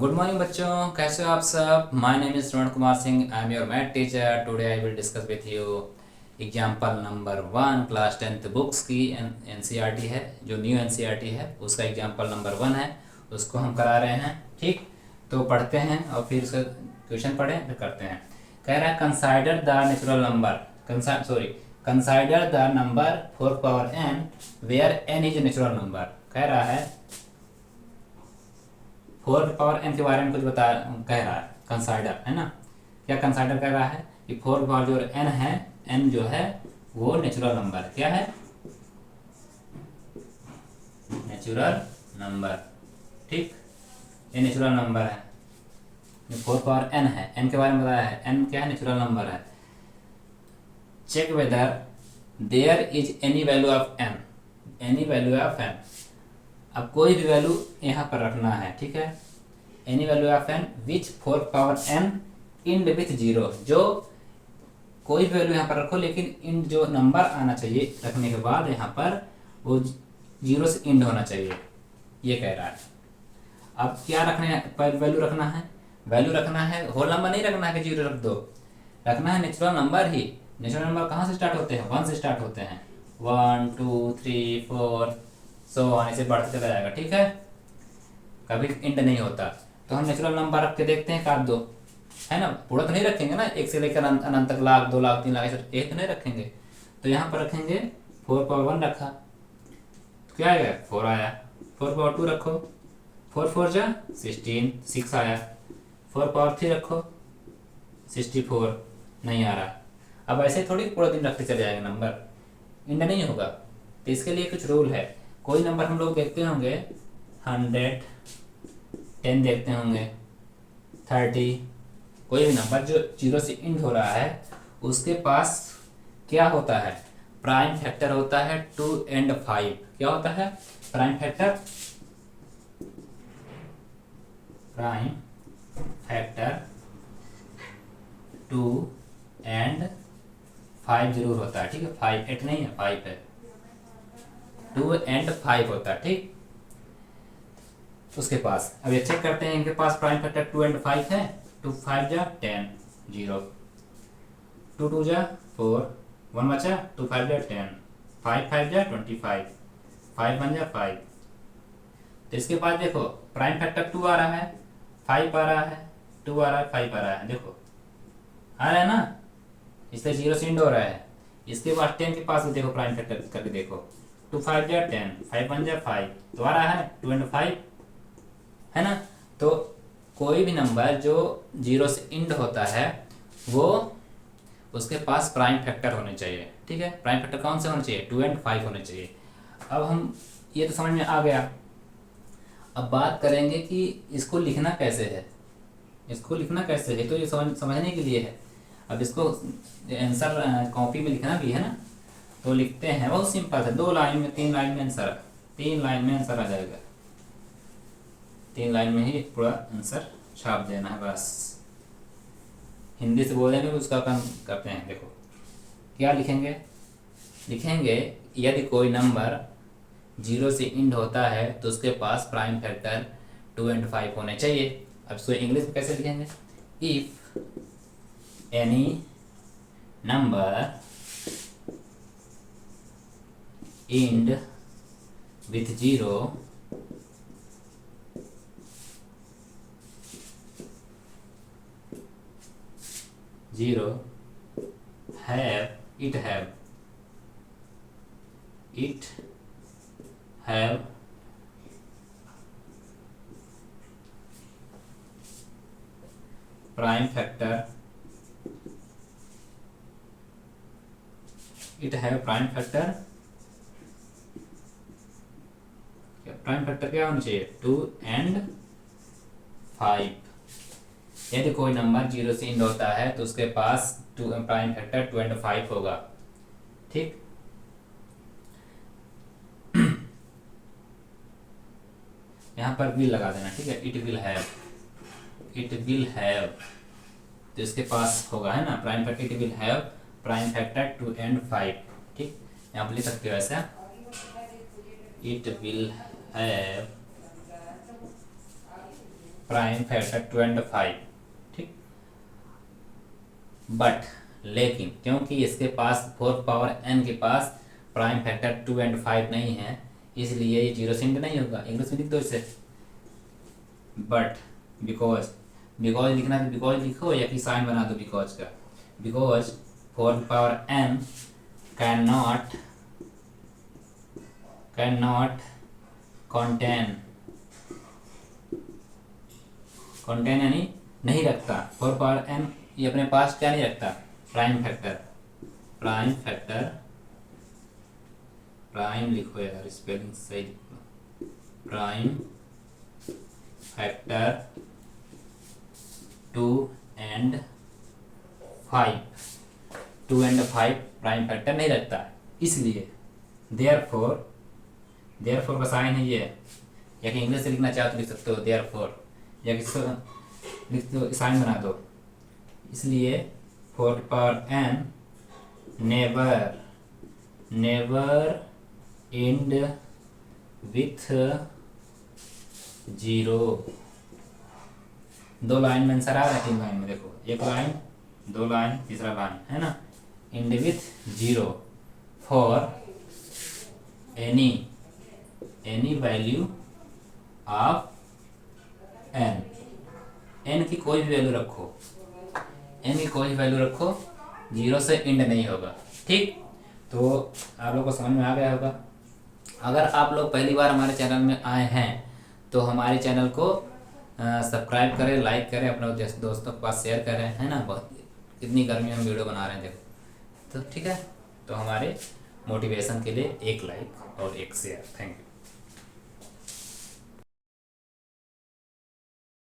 Good morning बच्चों, कैसे हो आप सब। My name is Shravan Kumar Singh. I am your math teacher. Today I will discuss with you example number 1 class 10th books की NCERT है, जो न्यू एनसीईआरटी है उसका एग्जाम्पल नंबर 1 है, उसको हम करा रहे हैं। ठीक, तो पढ़ते हैं और फिर उसका क्वेश्चन पढ़ें फिर करते हैं। कह रहा है consider the natural number, consider the number 4 power n where n is natural number. कह रहा है 4 पावर n के बारे में कुछ बता, कह रहा है कंसाइडर, है ना। क्या कंसाइडर कह रहा है कि 4 पावर जो n है, n जो है वो नेचुरल नंबर क्या है, नेचुरल नंबर। ठीक, ये नेचुरल नंबर है, 4 पावर n है, n के बारे में बताया है, n क्या है, नेचुरल नंबर है। Check whether there is any value of n, any value of n। अब कोई भी वैल्यू यहाँ पर रखना है, ठीक है। Any value of n which 4 power n end with zero, जो कोई भी वैल्यू यहाँ पर रखो लेकिन इंड जो नंबर आना चाहिए रखने के बाद यहाँ पर वो जीरो से इंड होना चाहिए, ये कह रहा है। अब क्या रखने पर वैल्यू रखना है, वैल्यू रखना है होल नंबर नहीं रखना है कि जीरो रख दो, रखना है नेचुरल नंबर ही। नेचुरल नंबर कहाँ से स्टार्ट होते हैं, 1 से स्टार्ट होते हैं, 1 2 3 4 सो आने से बढ़ते चला जाएगा, ठीक है। कभी इंड नहीं होता। तो हम नेचुरल नंबर रख के देखते हैं, काट दो, है ना। पूरा तो नहीं रखेंगे ना, 1 से लेकर अनंत तक, लाख 2 लाख 3 लाख ऐसे एक तो नहीं रखेंगे। तो यहाँ पर रखेंगे 4 पावर 1 रखा तो क्या आएगा, 4 आया। 4 पावर 2 रखो, 4 4 जा 16, 6 आया। 4 पावर 3 रखो 64, नहीं आ रहा। अब ऐसे थोड़ी पूरा दिन रखते चले जाएंगे, नंबर इंड नहीं होगा। तो इसके लिए कुछ रूल है। कोई नंबर हम लोग देखते होंगे 100, 10 देखते होंगे, 30, कोई भी नंबर जो जीरो से इंड हो रहा है उसके पास क्या होता है, प्राइम फैक्टर होता है 2 and 5। क्या होता है prime factor, prime factor 2 and 5 जरूर होता है, ठीक है। 5 8 नहीं है, 5 है, 2 and 5 होता है, ठीक। उसके पास अब ये चेक करते हैं, इनके पास प्राइम फैक्टर 2 and 5 है। 2 5 जा 10, 0, 2 2 जा 4, 1 बचा, 2 5 जा 10, 5 5 जा 25, 5 1 जा 5। तो इसके बाद देखो प्राइम फैक्टर 2 आ रहा है, 5 आ रहा है, 2 आ रहा है, 5 आ रहा है, देखो आ रहा है ना, इसलिए जीरो से इंड हो रहा है। इसके बाद 10 के पास देखो प्राइम फैक्टर करके देखो, 2 5 जा 10, 5 1 जा 5, तो आ रहा है 2 and 5, है ना। तो कोई भी नंबर जो जीरो से इंड होता है वो उसके पास प्राइम फैक्टर होने चाहिए, ठीक है। प्राइम फैक्टर कौन से होने चाहिए, 2 and 5 होने चाहिए। अब हम ये तो समझ में आ गया। अब बात करेंगे कि इसको लिखना कैसे है, इसको लिखना कैसे है, तो ये समझने के लिए है। अब इसको आंसर कॉपी में लिखना भी है ना, तो लिखते हैं, बहुत सिंपल है, 2 लाइन में 3 लाइन में आंसर, 3 लाइन में आंसर आ जाएगा। 3 लाइन में ही पूरा आंसर छाप देना है बस। हिंदी से बोलेंगे उसका काम करते हैं। देखो क्या लिखेंगे, लिखेंगे यदि कोई नंबर जीरो से इंड होता है तो उसके पास प्राइम फैक्टर 2 and 5 होने चाहिए। अब इसको इंग्लिश में कैसे लिखेंगे, if any number end with zero it have prime factor, it have prime factor, prime factor क्या होना चाहिए, 2 and 5। यदि कोई नंबर जीरो से इंड होता है तो उसके पास प्राइम फैक्टर 2 and 5 होगा, ठीक। यहाँ पर विल लगा देना, ठीक है। It will have, it will have, तो इसके पास होगा, है ना, prime factor. It will have prime factor 2 and 5, ठीक। यहाँ पर लिख सकते हो ऐसा, it will have prime factor 2 and 5, ठीक। बट लेकिन क्योंकि इसके पास 4 पावर n के पास प्राइम फैक्टर 2 and 5 नहीं है, इसलिए ये 0 से इंड नहीं होगा। इंग्लिश में लिख दो इसे। बट बिकॉज लिखना है तो बिकॉज लिखो या कि साइन बना दो बिकॉज का। Because 4 power n can not contain यानी नहीं रखता। 4 पावर n ये अपने पास क्या नहीं रखता, प्राइम लिखो यार, स्पेलिंग सही लिखो। Prime factor 2 and 5 prime factor नहीं रखता, इसलिए देयरफॉर का साइन है ये, या कि इंग्लिश से लिखना चाहो तो लिख सकते हो देयरफॉर, या किसी लिख दो साइन बना दो। इसलिए 4 power n never and with 0। 2 line में आंसर आ रहा है, 3 लाइन में देखो, 1 लाइन 2 लाइन तीसरा लाइन है ना। And with 0 for any value of n की कोई भी वैल्यू रखो, 0 से एंड नहीं होगा, ठीक। तो आप लोग को समझ में आ गया होगा। अगर आप लोग पहली बार हमारे चैनल में आए हैं तो हमारे चैनल को सब्सक्राइब करें, लाइक करें, अपने दोस्तों के पास शेयर करें, है ना। बहुत इतनी गर्मी में हम वीडियो बना रहे हैं देखो, तो ठीक है। तो हमारे मोटिवेशन के लिए 1 लाइक और 1 शेयर। Thank you.